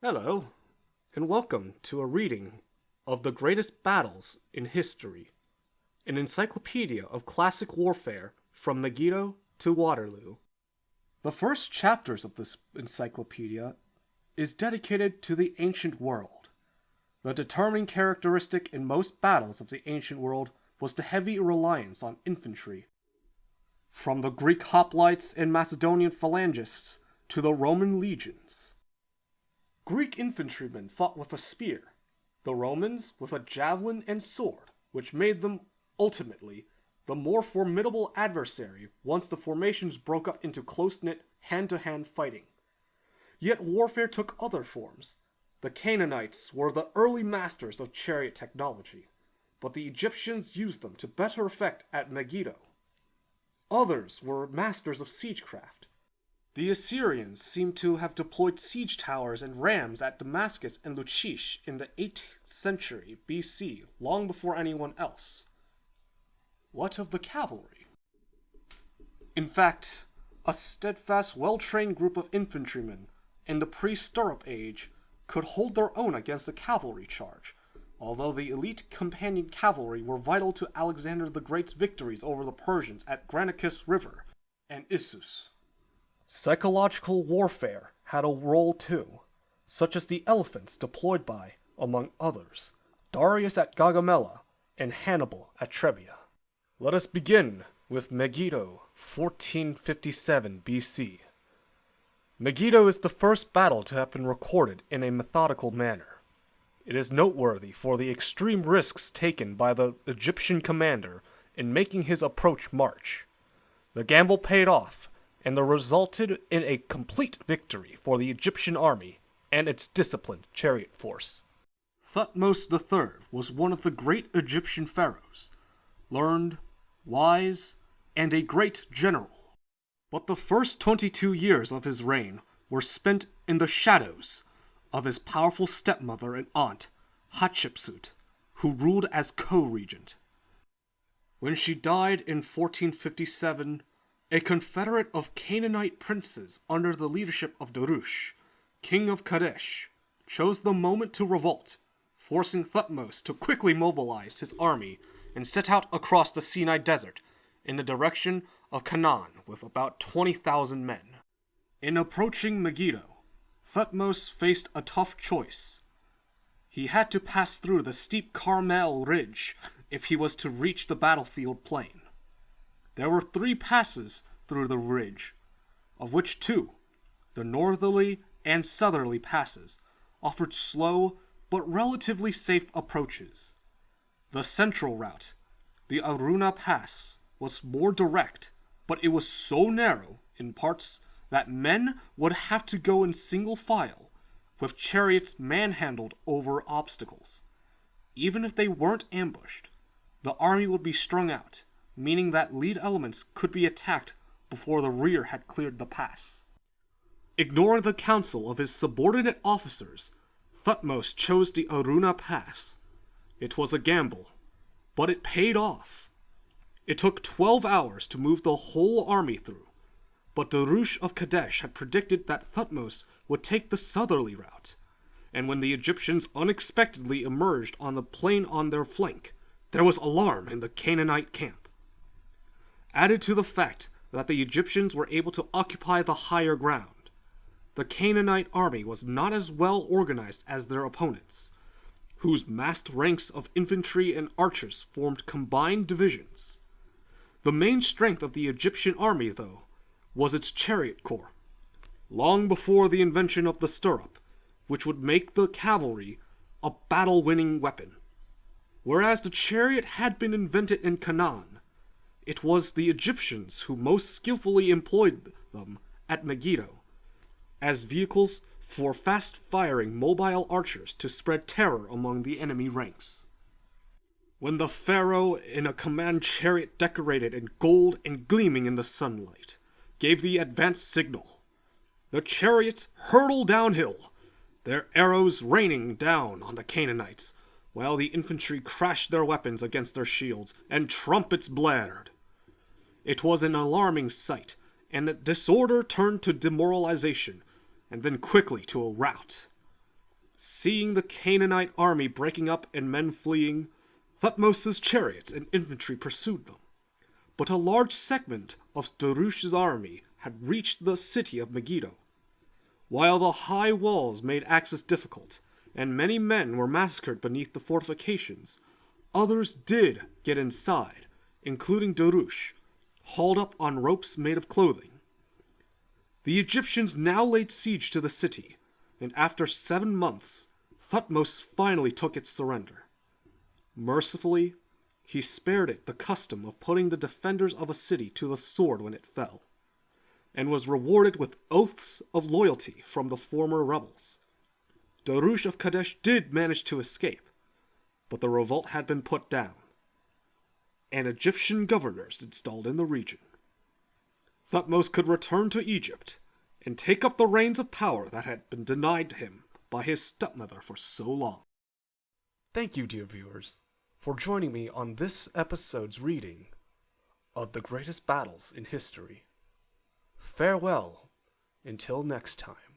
Hello, and welcome to a reading of The Greatest Battles in History, an encyclopedia of classic warfare from Megiddo to Waterloo. The first chapters of this encyclopedia is dedicated to the ancient world. The determining characteristic in most battles of the ancient world was the heavy reliance on infantry. From the Greek hoplites and Macedonian phalangists to the Roman legions. Greek infantrymen fought with a spear, the Romans with a javelin and sword, which made them, ultimately, the more formidable adversary once the formations broke up into close-knit, hand-to-hand fighting. Yet warfare took other forms. The Canaanites were the early masters of chariot technology, but the Egyptians used them to better effect at Megiddo. Others were masters of siegecraft. The Assyrians seem to have deployed siege towers and rams at Damascus and Lachish in the 8th century BC, long before anyone else. What of the cavalry? In fact, a steadfast, well-trained group of infantrymen in the pre-stirrup age could hold their own against a cavalry charge, although the elite companion cavalry were vital to Alexander the Great's victories over the Persians at Granicus River and Issus. Psychological warfare had a role too, such as the elephants deployed by, among others, Darius at Gaugamela and Hannibal at Trebia. Let us begin with Megiddo, 1457 BC. Megiddo is the first battle to have been recorded in a methodical manner. It is noteworthy for the extreme risks taken by the Egyptian commander in making his approach march. The gamble paid off, and it resulted in a complete victory for the Egyptian army and its disciplined chariot force. Thutmose III was one of the great Egyptian pharaohs, learned, wise, and a great general. But the first 22 years of his reign were spent in the shadows of his powerful stepmother and aunt, Hatshepsut, who ruled as co-regent. When she died in 1457, a confederate of Canaanite princes under the leadership of Darush, king of Kadesh, chose the moment to revolt, forcing Thutmose to quickly mobilize his army and set out across the Sinai Desert in the direction of Canaan with about 20,000 men. In approaching Megiddo, Thutmose faced a tough choice. He had to pass through the steep Carmel Ridge if he was to reach the battlefield plain. There were 3 passes through the ridge, of which 2, the northerly and southerly passes, offered slow but relatively safe approaches. The central route, the Aruna Pass, was more direct, but it was so narrow in parts that men would have to go in single file, with chariots manhandled over obstacles. Even if they weren't ambushed, the army would be strung out, meaning that lead elements could be attacked before the rear had cleared the pass. Ignoring the counsel of his subordinate officers, Thutmose chose the Aruna Pass. It was a gamble, but it paid off. It took 12 hours to move the whole army through, but Darush of Kadesh had predicted that Thutmose would take the southerly route, and when the Egyptians unexpectedly emerged on the plain on their flank, there was alarm in the Canaanite camp. Added to the fact that the Egyptians were able to occupy the higher ground, the Canaanite army was not as well organized as their opponents, whose massed ranks of infantry and archers formed combined divisions. The main strength of the Egyptian army, though, was its chariot corps, long before the invention of the stirrup, which would make the cavalry a battle-winning weapon. Whereas the chariot had been invented in Canaan, it was the Egyptians who most skillfully employed them at Megiddo, as vehicles for fast-firing mobile archers to spread terror among the enemy ranks. When the pharaoh, in a command chariot decorated in gold and gleaming in the sunlight, gave the advance signal, the chariots hurtled downhill, their arrows raining down on the Canaanites, while the infantry crashed their weapons against their shields and trumpets blared. It was an alarming sight, and the disorder turned to demoralization, and then quickly to a rout. Seeing the Canaanite army breaking up and men fleeing, Thutmose's chariots and infantry pursued them. But a large segment of Darush's army had reached the city of Megiddo. While the high walls made access difficult, and many men were massacred beneath the fortifications, others did get inside, including Darush, hauled up on ropes made of clothing. The Egyptians now laid siege to the city, and after 7 months, Thutmose finally took its surrender. Mercifully, he spared it the custom of putting the defenders of a city to the sword when it fell, and was rewarded with oaths of loyalty from the former rebels. Darush of Kadesh did manage to escape, but the revolt had been put down, and Egyptian governors installed in the region. Thutmose could return to Egypt and take up the reins of power that had been denied him by his stepmother for so long. Thank you, dear viewers, for joining me on this episode's reading of the greatest battles in history. Farewell until next time.